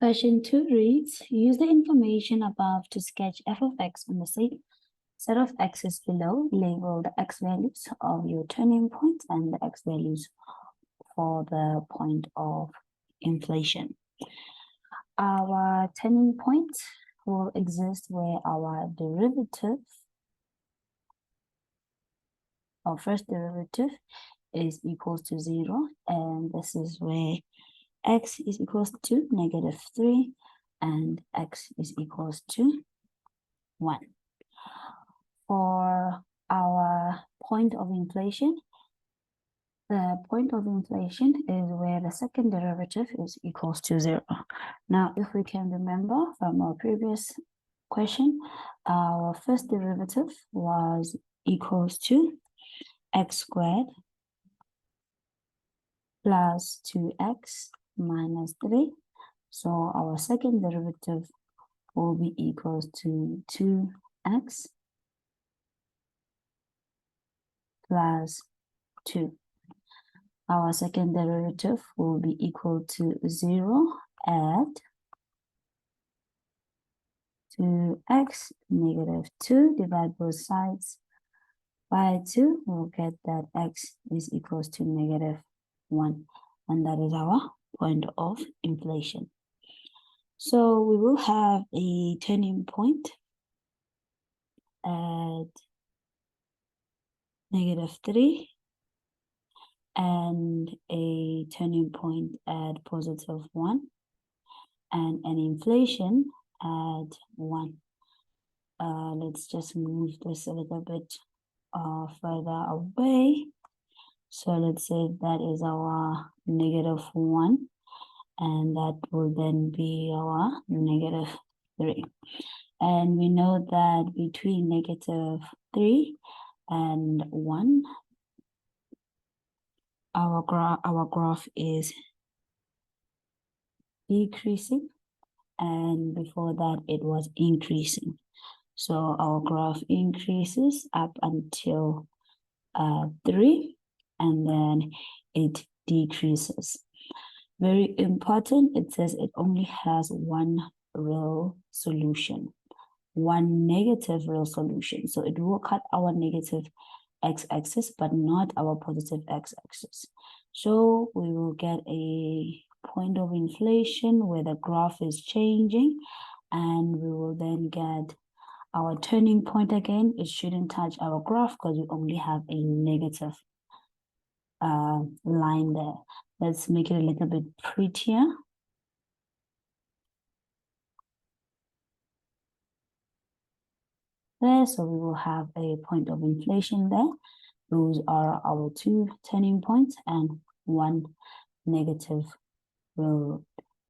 Question 2 reads, use the information above to sketch f of x on the same set of x's below. Label the x values of your turning point and the x values for the point of inflation. Our turning point will exist where our derivative, our first derivative, is equals to 0, and this is where x is equals to -3 and x is equals to 1. For our point of inflation, the point of inflation is where the second derivative is equals to 0. Now, if we can remember from our previous question, our first derivative was equals to x squared plus 2x minus 3. So our second derivative will be equals to 2x plus 2. Our second derivative will be equal to 0 at 2x -2, divide both sides by 2, we'll get that x is equals to -1, and that is our point of inflation. So we will have a turning point at -3 and a turning point at +1 and an inflation at 1. Let's just move this a little bit further away. So let's say that is our -1, and that will then be our -3. And we know that between -3 and 1, our graph is decreasing, and before that it was increasing. So our graph increases up until 3, and then it decreases. Very important, it says it only has one real solution, one negative real solution. So it will cut our negative x-axis, but not our positive x-axis. So we will get a point of inflation where the graph is changing, and we will then get our turning point again. It shouldn't touch our graph because we only have a negative line there. Let's make it a little bit prettier. There, so we will have a point of inflation there. Those are our two turning points and one negative real